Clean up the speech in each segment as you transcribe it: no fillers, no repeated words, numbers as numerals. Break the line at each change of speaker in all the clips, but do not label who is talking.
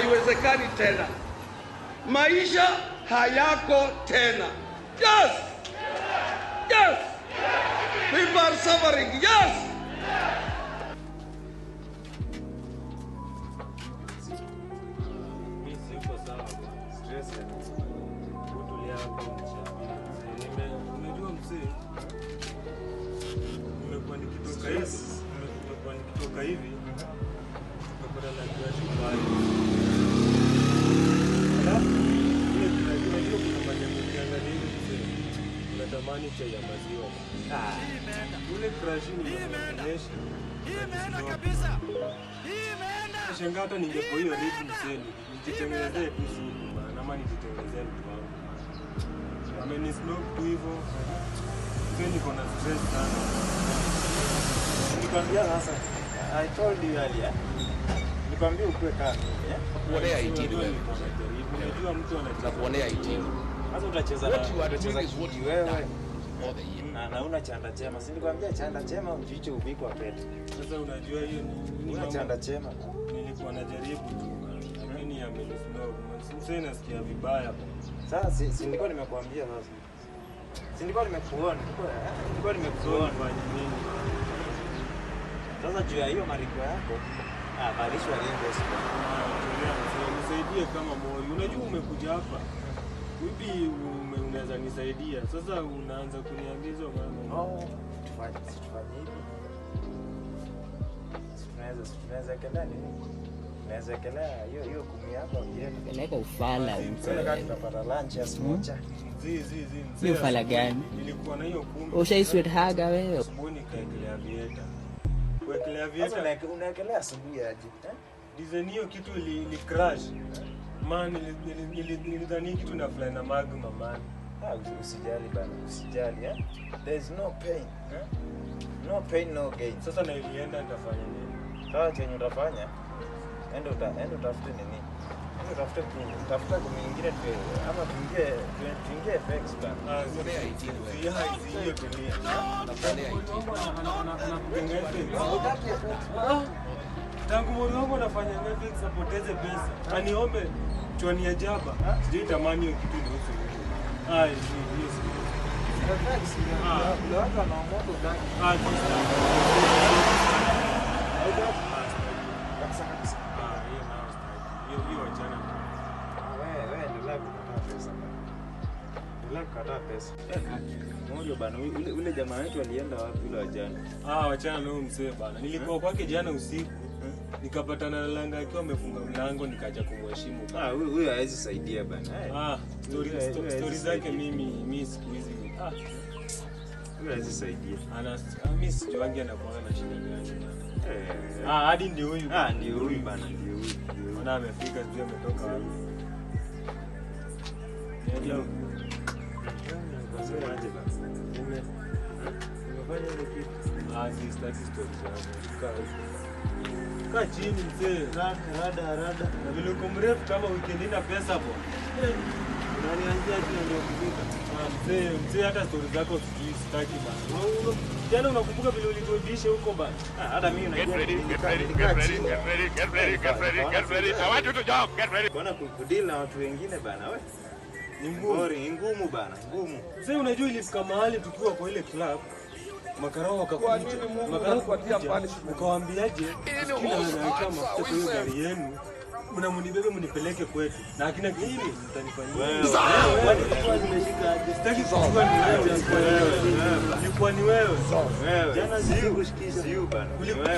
haiwezekani tena. Maisha hayako tena. Yes! Yes! People are suffering. Yes!
Nikitoka hivi nimepata na kiasi mbaya. Ile kuna majambo kiangalia hivi unatamani chai ya maziwa. Ule crush ni inaonyesha. Imeenda kabisa. Imeenda. Shangaa hata ningepo hiyo rhythm seli. Nijitengenezee tu supu bana ama nijitengenezee mtu wangu. Amenisnob tu hivyo. Sasa niko na stress sana.
Nikwambia sasa, I told you earlier. Nikwambia ukue kama mimi,
kuonea 18 wewe.
Unajua mtu anacheza
kuonea 18.
Sasa utacheza wewe. Na una chanda chema. Si nikwambia chanda chema ujicho ubikwa pete.
Sasa unajua hiyo ni
una chanda chema.
Nilikuwa najaribu tu. Lakini amenisnob. Sasa nasikia vibaya.
Sasa si nilikuwa nimekuambia sasa. Si nilikuwa nimekuona. Nilikuwa nimekuona
fanya nini?
Sasa juu ya hiyo mariko yako, balishwa lengo sasa.
Nisaidie kama moyo. Unajua umekuja hapa. Hivi unaweza nisaidia. Sasa unaanza kuniambia hizo mambo.
Tufanye hivi. Tunaweza kelea nini? Tunaweza kelea hiyo kumi yako yeye.
Peleka ufala
Tunataka tutapata lunch ya smocha.
Ni ufala gani?
Nilikuwa na hiyo kumi.
Ushaisweat haga wewe.
Asubuhi nikaekelea vieta. Kuekelea vieta.
Sasa unaekelea asubuhi aje?
Design hiyo kitu ili crash. Man nilidhani kitu na fly na magma man.
Usijali bana, usijali There is no pain. No pain no gain.
Sasa na ilienda nitafanya nini?
Sasa chenye utafanya enda utafute nini? Tafuta kumingine tu ama tuingie FX bana.
Kuonea 18 wewe.
Hiyo dunia.
Kuonea
18. Tangu moyo wangu anafanya Netflix apoteze pesa. Aniombe chwani ya jaba. Sijui tamani hiyo kitu ndio uso. Yes.
FX ndio watu wanaomoto ndani.
Hiyo wachana.
Wewe ndio kukataa pesa. Moyo bana, ule jamaa wetu alienda wapi ule wajana?
Wachana na huyo mzee bana. Nilikuwa kwake jana usiku. Nikapatana na langa akiwa amefunga mlango nikaja kumheshimu.
Huyo hawezi saidia bana.
Story zake mimi siku hizi.
Huyo hawezi saidia.
Mimi sijuangi anakuwa na shida gani. Hadi ndio huyu.
Ndio huyu bana, ndio huyu.
Na amefika sio ametoka wapi. Ndio.
Unasema aje basi? Nimefanya ile kitu.
Sitaki story zangu. Kaa chini mzee.
Rada.
Na vile uko mrefu kama weekend ina pesa hapo.
Unanianzia tu ndio kupika.
Mzee hata story zako sitaki bana. Jana unakumbuka vile ulituibisha huko bana?
Hata mimi unajua.
Get ready. I want you to jump. Get ready.
Bwana kudeal na watu wengine bana wewe. Ni ngumu bana, ngumu.
Sasa unajua ilifika mahali tukiwa kwa ile club makarao wakakuja. Makarao kuatia punishment. Ukawaambiaje? Kila anaita mafuta kwa hiyo gari yenu. Mnamunibebe mnipeleke kwetu. Na akina hili mtanifanyia.
Wewe nimeshika aje?
Sitaki kuchukua ni wewe. Ilikuwa ni wewe.
Jana sikushikisha bana.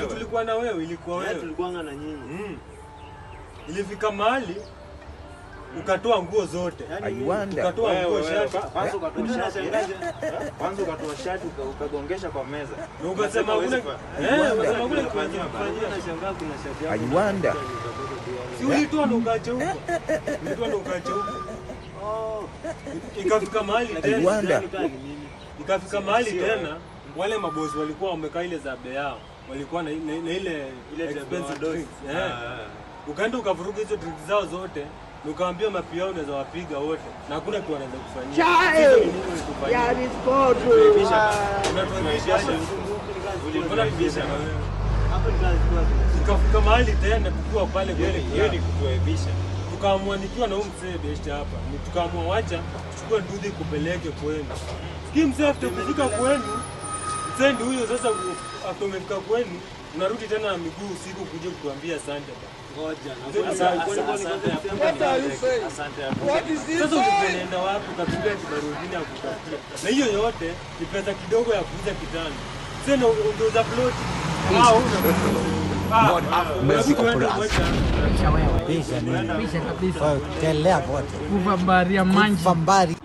Tulikuwa na wewe, ilikuwa wewe.
Tulikuwa na nyinyi.
Ilifika mahali ukatoa nguo zote. Ukatoa nguo shati.
Kwanza ukatoa shati ukagongesha kwa meza.
Na ukasema ule ukasema ule kufanyia.
Nashangaa kuna shati yako.
Aiwanda.
Si ulitoa ndo ukaacha huko. Ikafika mahali tena wale mabosi walikuwa wamekaa ile za bei yao. Walikuwa na ile expensive drinks. Ukaenda ukavuruga hizo drinks zao zote. Nikamwambia mapia unaweza wapiga wote na hakuna kitu anaweza kufanyia.
Ya discord.
Unatuaibisha. Ulipona kubisha na wewe.
Hapo ni kazi.
Tukafika mahali tena tukiwa pale kweli
Hiyo ni kutuaibisha.
tukaamua nikiwa na huyu mzee best hapa. Tukaamua wacha chukua nduthi kupeleke kwenu. Sikia mzee after kufika kwenu, mzee ndio huyo sasa after umefika kwenu, unarudi tena na miguu usiku kuja kutuambia asante baba.
Ngoja.
What are you saying? What is this
Sasa
saying?
unaenda wapi ukatulia kibarudini ya kutafutia? Na hiyo yote ni pesa kidogo ya kuuza kitanda. Tena ungeuza plot.
God have mercy upon us.
Pisha wewe.
Pisha kabisa. Kelea wote.
Kuvambaria manji.
Vambari.